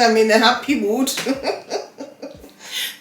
I'm in a happy mood.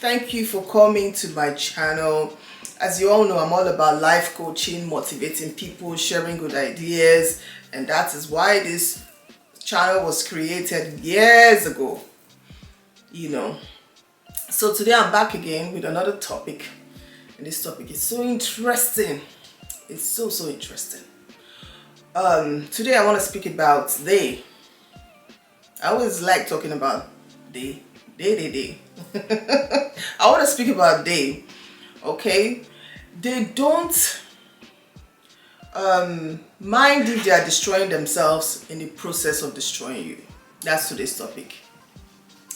Thank you for coming to my channel. As you all know, I'm all about life coaching, motivating people, sharing good ideas, and that is why this channel was created years ago. So today I'm back again with another topic, and this topic is so interesting. It's so interesting. Today I want to speak about they. I always like talking about they. I want to speak about they. Okay, they don't mind if they are destroying themselves in the process of destroying you. That's today's topic.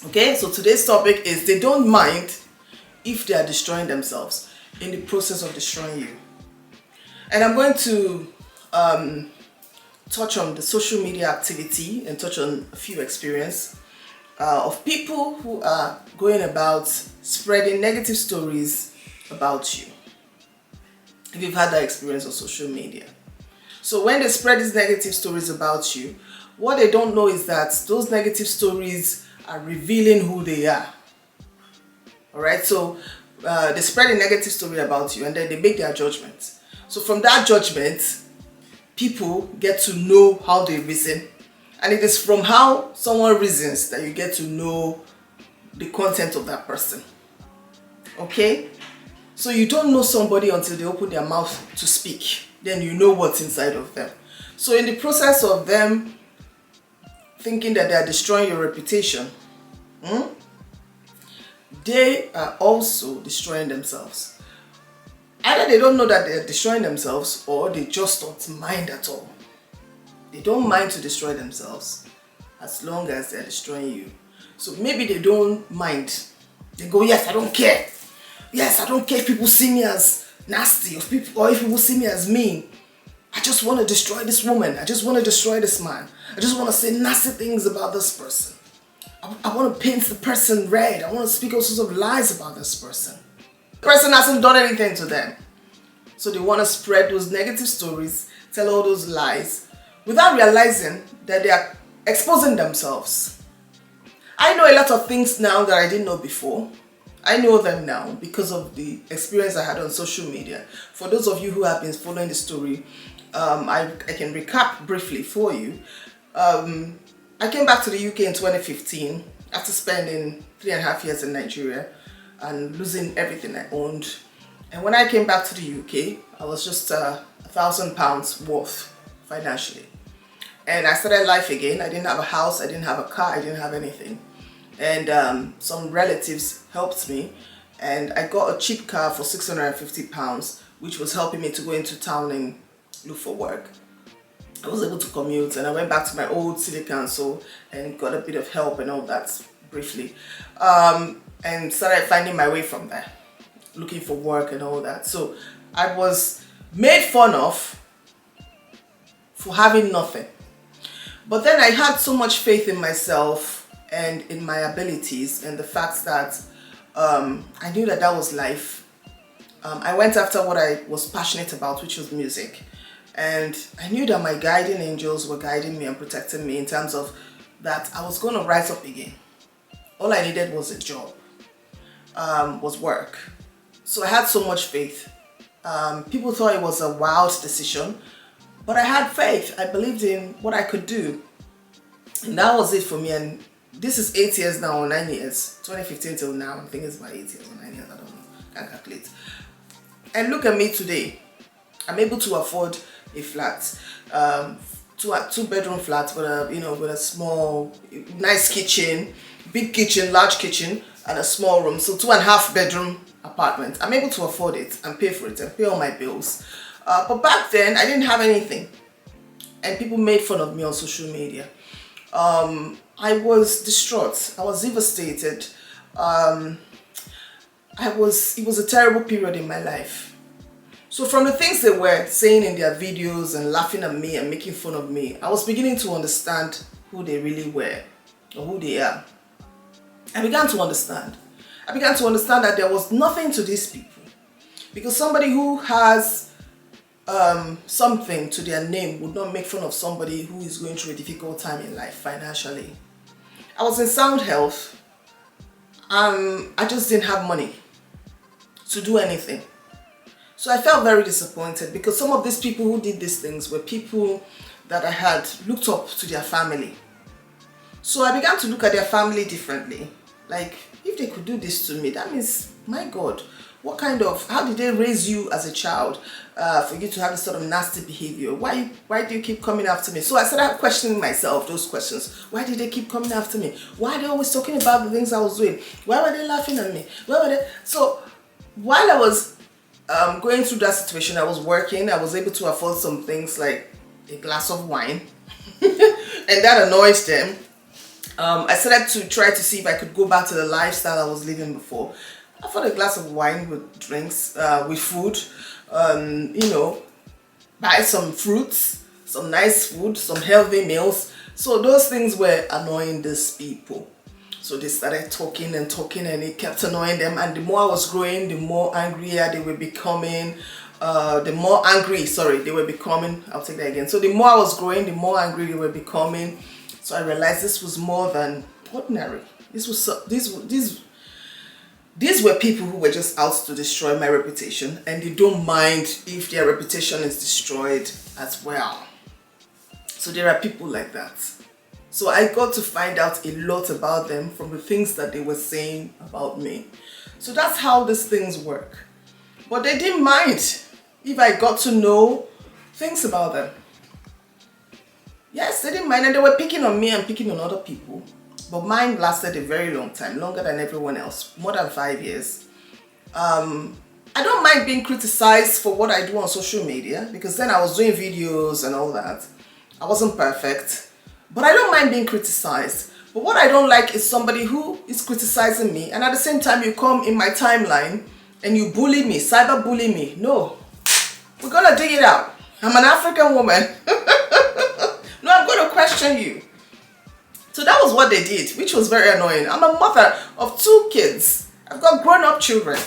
Okay, so today's topic is they don't mind if they are destroying themselves in the process of destroying you. And I'm going to touch on the social media activity and touch on a few experience of people who are going about spreading negative stories about you. If you've had that experience on social media. So when they spread these negative stories about you, what they don't know is that those negative stories are revealing who they are. Alright, so they spread a negative story about you and then they make their judgment. So from that judgment, people get to know how they reason. And it is from how someone reasons that you get to know the content of that person. Okay? So you don't know somebody until they open their mouth to speak. Then you know what's inside of them. So in the process of them thinking that they are destroying your reputation, they are also destroying themselves. Either they don't know that they're destroying themselves or they just don't mind at all. They don't mind to destroy themselves as long as they're destroying you. So maybe they don't mind. They go, yes, I don't care. Yes, I don't care if people see me as nasty or if people see me as mean. I just want to destroy this woman. I just want to destroy this man. I just want to say nasty things about this person. I want to paint the person red. I want to speak all sorts of lies about this person. The person hasn't done anything to them. So they want to spread those negative stories, tell all those lies, without realizing that they are exposing themselves. I know a lot of things now that I didn't know before. I know them now because of the experience I had on social media. For those of you who have been following the story, I can recap briefly for you. I came back to the UK in 2015 after spending 3.5 years in Nigeria and losing everything I owned. And when I came back to the UK, I was just £1,000 worth financially. And I started life again. I didn't have a house, I didn't have a car, I didn't have anything. And some relatives helped me, and I got a cheap car for £650, which was helping me to go into town and look for work. I was able to commute, and I went back to my old city council and got a bit of help and all that briefly, and started finding my way from there, looking for work and all that. So I was made fun of for having nothing. But then I had so much faith in myself and in my abilities and the fact that I knew that that was life. I went after what I was passionate about, which was music. And I knew that my guiding angels were guiding me and protecting me in terms of that I was going to rise up again. All I needed was a job, was work. So I had so much faith. People thought it was a wild decision, but I had faith. I believed in what I could do. And that was it for me. And this is 8 years now, or 9 years. 2015 till now. I think it's about 8 years or 9 years. I don't know. Can't calculate. And look at me today. I'm able to afford a flat, two-bedroom flat with a small, nice kitchen, big kitchen, large kitchen, and a small room. So 2.5 bedroom apartment. I'm able to afford it and pay for it and pay all my bills. But back then, I didn't have anything, and people made fun of me on social media. I was distraught. I was devastated. It was a terrible period in my life. So from the things they were saying in their videos and laughing at me and making fun of me, I was beginning to understand who they really were or who they are. I began to understand. I began to understand that there was nothing to these people, because somebody who has something to their name would not make fun of somebody who is going through a difficult time in life financially. I was in sound health. I just didn't have money to do anything. So I felt very disappointed because some of these people who did these things were people that I had looked up to their family. So I began to look at their family differently. Like, if they could do this to me, that means, my God, how did they raise you as a child for you to have this sort of nasty behavior? Why do you keep coming after me? So I started questioning myself those questions. Why did they keep coming after me? Why are they always talking about the things I was doing? Why were they laughing at me? So while I was going through that situation, I was working, I was able to afford some things like a glass of wine, and that annoys them. I started to try to see if I could go back to the lifestyle I was living before. I afford a glass of wine with drinks, with food, buy some fruits, some nice food, some healthy meals. So those things were annoying these people. So they started talking and talking, and it kept annoying them. And the more I was growing, the more angrier they were becoming. I'll take that again. So the more I was growing, the more angry they were becoming. So I realized this was more than ordinary. These were people who were just out to destroy my reputation, and they don't mind if their reputation is destroyed as well. So there are people like that. So I got to find out a lot about them from the things that they were saying about me. So that's how these things work. But they didn't mind if I got to know things about them. Yes, they didn't mind, and they were picking on me and picking on other people. But mine lasted a very long time, longer than everyone else, more than 5 years. I don't mind being criticized for what I do on social media, because then I was doing videos and all that. I wasn't perfect, but I don't mind being criticized. But what I don't like is somebody who is criticizing me, and at the same time you come in my timeline and you bully me, cyber bully me. No, we're gonna dig it out. I'm an African woman. No, I'm gonna question you. So that was what they did, which was very annoying. I'm a mother of 2 kids. I've got grown-up children.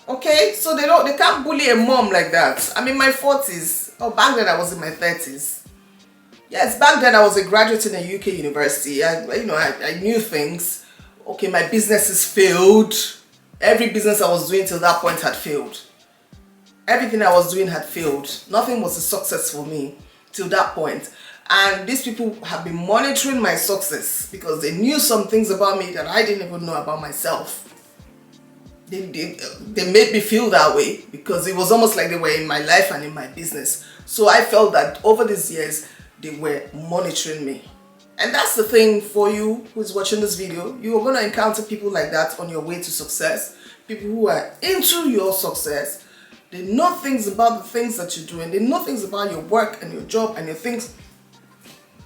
Okay, so they can't bully a mom like that. I'm in my 40s. Oh, back then I was in my 30s. Yes, back then I was a graduate in a UK university. I knew things. Okay, my businesses failed. Every business I was doing till that point had failed. Everything I was doing had failed. Nothing was a success for me till that point. And these people have been monitoring my success because they knew some things about me that I didn't even know about myself. They made me feel that way because it was almost like they were in my life and in my business. So I felt that over these years, they were monitoring me. And that's the thing for you who's watching this video. You are going to encounter people like that on your way to success. People who are into your success. They know things about the things that you're doing. They know things about your work and your job and your things.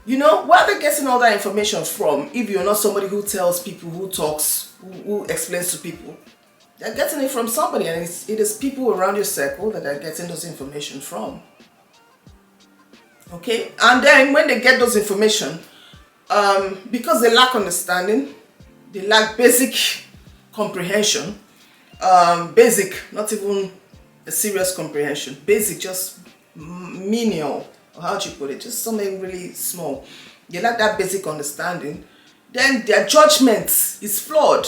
You know, where are they getting all that information from if you're not somebody who tells people, who talks, who explains to people? They're getting it from somebody, and it is people around your circle that are getting those information from. Okay? And then when they get those information, because they lack understanding, they lack basic comprehension, basic, not even a serious comprehension, basic, just menial. Or how do you put it? Just something really small. They lack that basic understanding. Then their judgment is flawed.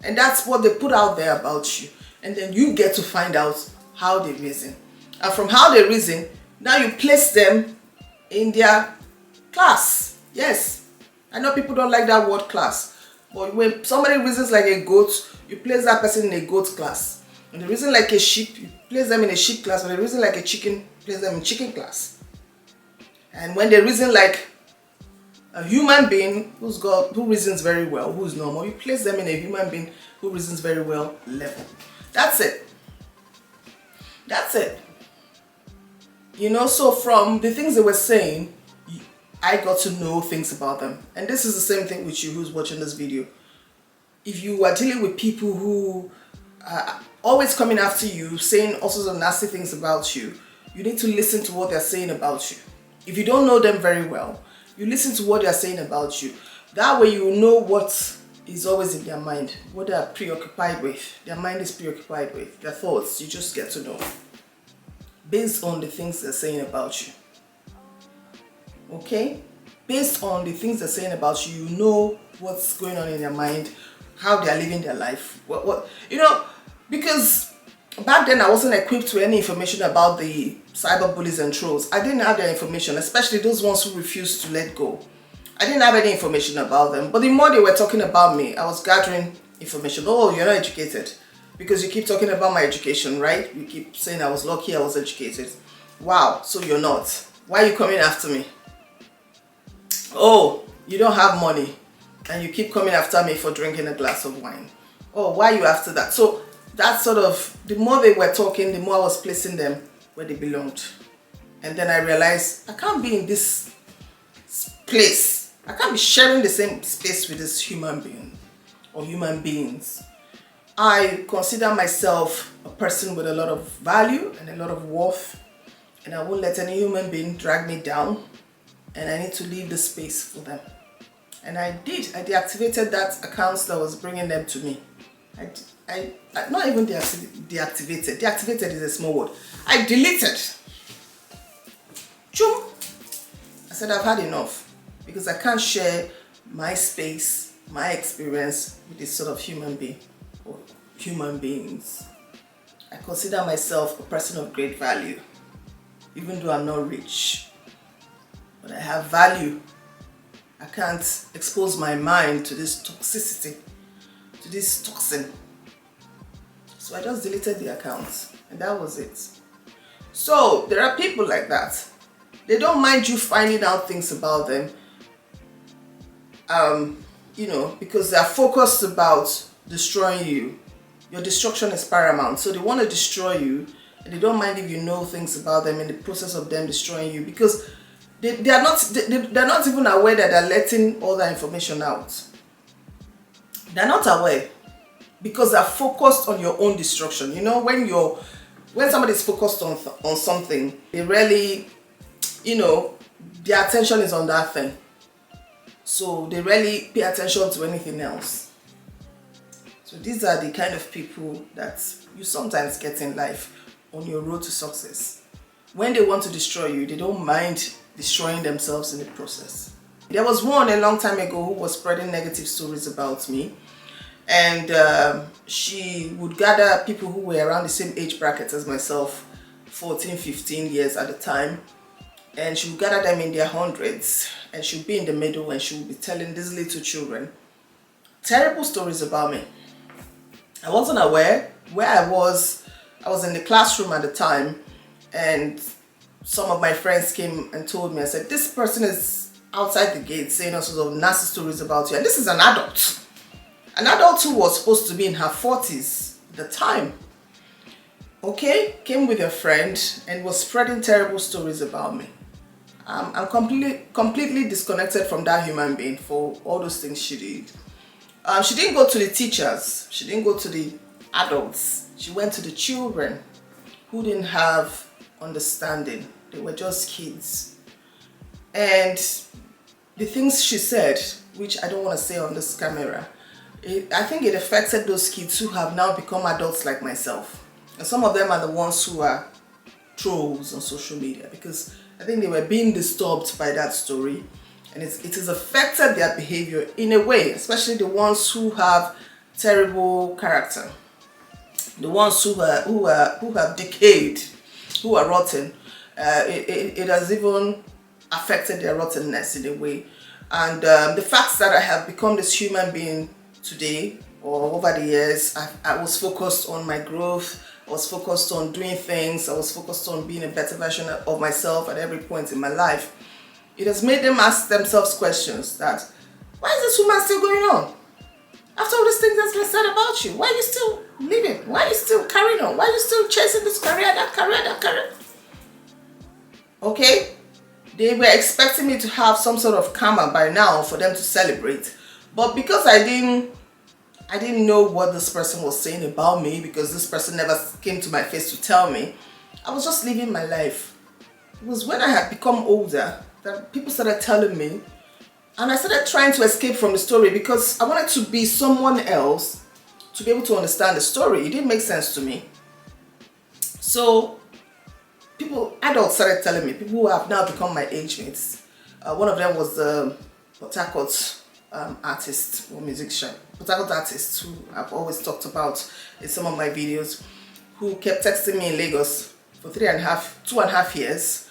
And that's what they put out there about you. And then you get to find out how they reason. And from how they reason, now you place them in their class. Yes. I know people don't like that word class. But when somebody reasons like a goat, you place that person in a goat class. When they reason like a sheep, you place them in a sheep class. When they reason like a chicken, place them in chicken class. And when they reason like a human being who reasons very well, who's normal, you place them in a human being who reasons very well level. That's it. That's it. You know, so from the things they were saying, I got to know things about them. And this is the same thing with you who's watching this video. If you are dealing with people who are always coming after you, saying all sorts of nasty things about you, you need to listen to what they're saying about you. If you don't know them very well, you listen to what they're saying about you. That way you will know what is always in their mind, what they are preoccupied with. Their mind is preoccupied with, their thoughts. You just get to know based on the things they're saying about you. Okay? based on the things they're saying about you, you know what's going on in their mind, how they are living their life. Because back then I wasn't equipped with any information about the cyber bullies and trolls. I didn't have their information, especially those ones who refused to let go. I didn't have any information about them. But the more they were talking about me, I was gathering information. Oh, you're not educated. Because you keep talking about my education, right? You keep saying I was lucky, I was educated. Wow, so you're not. Why are you coming after me? Oh, you don't have money and you keep coming after me for drinking a glass of wine. Oh, why are you after that? So that sort of, the more they were talking, the more I was placing them where they belonged. And then I realized I can't be in this place. I can't be sharing the same space with this human being or human beings. I consider myself a person with a lot of value and a lot of worth, and I won't let any human being drag me down, and I need to leave the space for them. And I did. I deactivated that account that was bringing them to me. I not even deactivated. Deactivated is a small word. I deleted. Choom. I said I've had enough, because I can't share my space, my experience with this sort of human being or human beings. I consider myself a person of great value, even though I'm not rich. But I have value. I can't expose my mind to this toxicity, to this toxin. So I just deleted the account, and that was it. So there are people like that. They don't mind you finding out things about them, because they're focused about destroying you. Your destruction is paramount. So they want to destroy you, and they don't mind if you know things about them in the process of them destroying you, because they're not even aware that they're letting all that information out. They're not aware, because they're focused on your own destruction. You know, when somebody's focused on something, they really, their attention is on that thing. So they rarely pay attention to anything else. So these are the kind of people that you sometimes get in life on your road to success. When they want to destroy you, they don't mind destroying themselves in the process. There was one a long time ago who was spreading negative stories about me, and she would gather people who were around the same age bracket as myself, 14, 15 years at the time, and she would gather them in their hundreds, and she would be in the middle, and she would be telling these little children terrible stories about me. I wasn't aware where I was in the classroom at the time, and some of my friends came and told me, I said, this person is outside the gate saying all sorts of nasty stories about you. And this is an adult who was supposed to be in her 40s at the time. Okay, came with a friend and was spreading terrible stories about me. I'm completely disconnected from that human being for all those things she did. She didn't go to the teachers. She didn't go to the adults. She went to the children who didn't have understanding. They were just kids. And the things she said, which I don't want to say on this camera, I think it affected those kids who have now become adults like myself. And some of them are the ones who are trolls on social media, because I think they were being disturbed by that story. And it has affected their behavior in a way, especially the ones who have terrible character, the ones who have decayed, who are rotten. It has even affected their rottenness in a way. And the fact that I have become this human being today, or over the years, I was focused on my growth. I was focused on doing things. I was focused on being a better version of myself at every point in my life. It has made them ask themselves questions that, why is this woman still going on? After all these things that's been said about you, why are you still living? Why are you still carrying on? Why are you still chasing this career, that career? Okay? They were expecting me to have some sort of karma by now for them to celebrate. But because I didn't know what this person was saying about me, because this person never came to my face to tell me, I was just living my life. It was when I had become older that people started telling me, and I started trying to escape from the story, because I wanted to be someone else to be able to understand the story. It didn't make sense to me. So adults started telling me, people who have now become my age mates, One of them was the Port Harcourt artist or musician, Port Harcourt artist who I've always talked about in some of my videos, who kept texting me in Lagos for 2.5 years,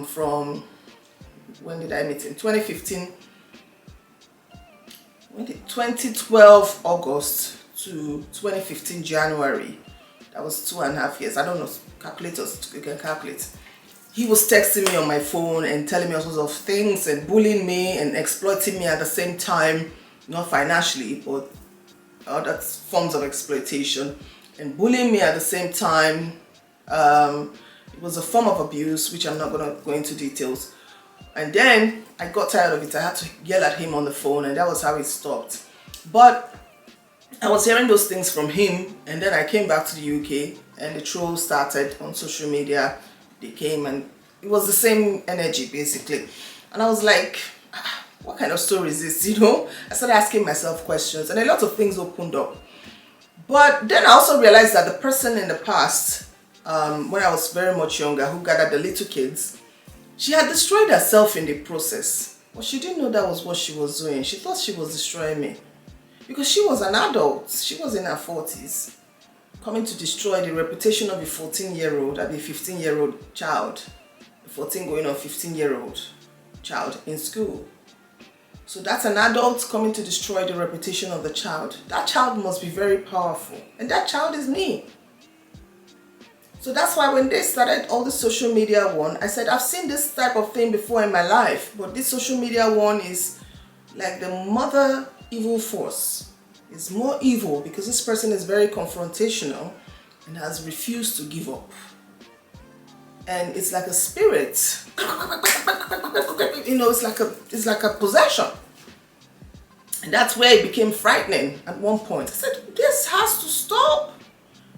from, when did I meet him? 2015, 2012 August to 2015 January. That was 2.5 years. I don't know, calculators, you can calculate. He was texting me on my phone and telling me all sorts of things and bullying me and exploiting me at the same time, not financially, but other forms of exploitation, and bullying me at the same time. It was a form of abuse, which I'm not going to go into details. And then I got tired of it. I had to yell at him on the phone, and that was how it stopped. But I was hearing those things from him, and then I came back to the UK, and the trolls started on social media. They came, and it was the same energy basically. And I was like, what kind of story is this? You know, I started asking myself questions, and a lot of things opened up. But then I also realized that the person in the past, when I was very much younger, who gathered the little kids, she had destroyed herself in the process. But she didn't know that was what she was doing. She thought she was destroying me, because she was an adult. She was in her 40s, coming to destroy the reputation of a 14-year-old and a 15-year-old child, a 14 going on 15-year-old child in school. So that's an adult coming to destroy the reputation of the child. That child must be very powerful, and that child is me. So that's why when they started all the social media one, I said, I've seen this type of thing before in my life, but this social media one is like the mother evil force. It's more evil because this person is very confrontational and has refused to give up. And it's like a spirit. You know, it's like a possession. And that's where it became frightening at one point. I said, this has to stop.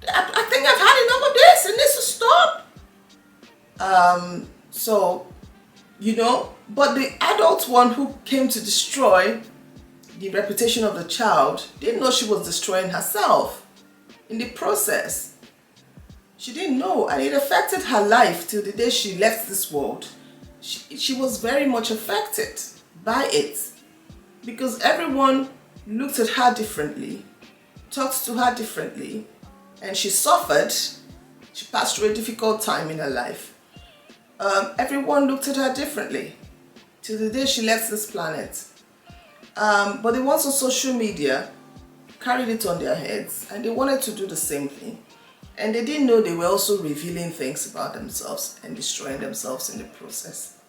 I think I've had enough of this. It needs to stop. So, you know, but the adult one who came to destroy the reputation of the child didn't know she was destroying herself in the process. She didn't know, and it affected her life till the day she left this world. She was very much affected by it, because everyone looked at her differently, talked to her differently, and she suffered. She passed through a difficult time in her life. Everyone looked at her differently till the day she left this planet. But the ones on social media carried it on their heads, and they wanted to do the same thing. And they didn't know they were also revealing things about themselves and destroying themselves in the process.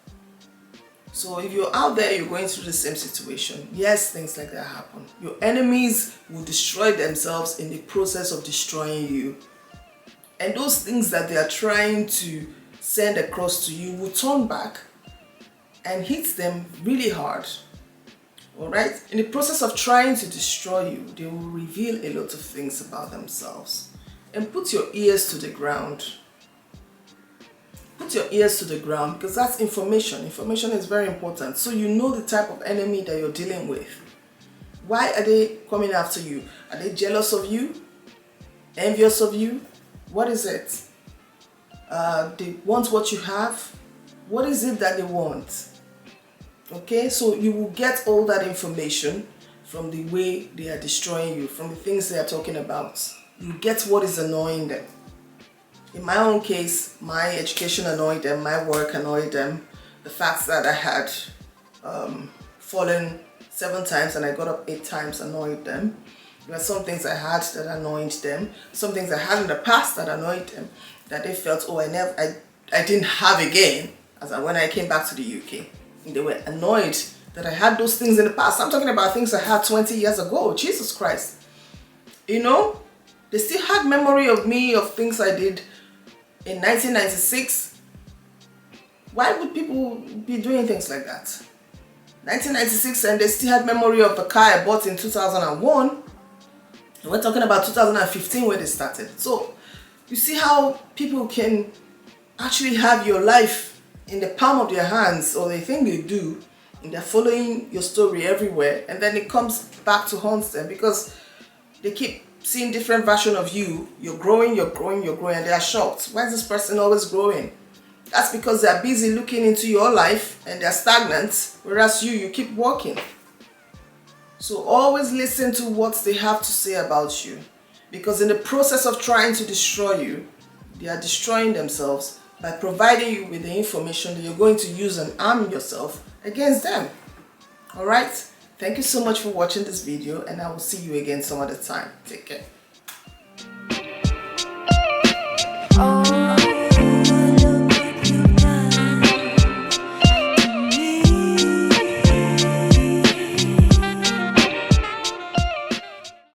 So if you're out there, you're going through the same situation, yes, things like that happen. Your enemies will destroy themselves in the process of destroying you. And those things that they are trying to send across to you will turn back and hit them really hard. Alright? In the process of trying to destroy you, they will reveal a lot of things about themselves. And put your ears to the ground. Put your ears to the ground, because that's information. Information is very important. So you know the type of enemy that you're dealing with. Why are they coming after you? Are they jealous of you? Envious of you? What is it? They want what you have? What is it that they want? Okay, so you will get all that information from the way they are destroying you, from the things they are talking about. You get what is annoying them. In my own case, my education annoyed them, my work annoyed them. The fact that I had fallen 7 times and I got up 8 times annoyed them. There were some things I had that annoyed them. Some things I had in the past that annoyed them, that they felt, oh, I didn't have again when I came back to the UK. And they were annoyed that I had those things in the past. I'm talking about things I had 20 years ago. Jesus Christ. You know, they still had memory of me, of things I did in 1996. Why would people be doing things like that? 1996, and they still had memory of the car I bought in 2001. And we're talking about 2015 when they started. So you see how people can actually have your life in the palm of their hands, or they think they do, and they're following your story everywhere, and then it comes back to haunt them because they keep seeing different version of you. You're growing, and they are shocked. Why is this person always growing? That's because they're busy looking into your life and they're stagnant, whereas you keep walking. So always listen to what they have to say about you, because in the process of trying to destroy you, they are destroying themselves by providing you with the information that you're going to use and arm yourself against them. Alright? Thank you so much for watching this video, and I will see you again some other time. Take care.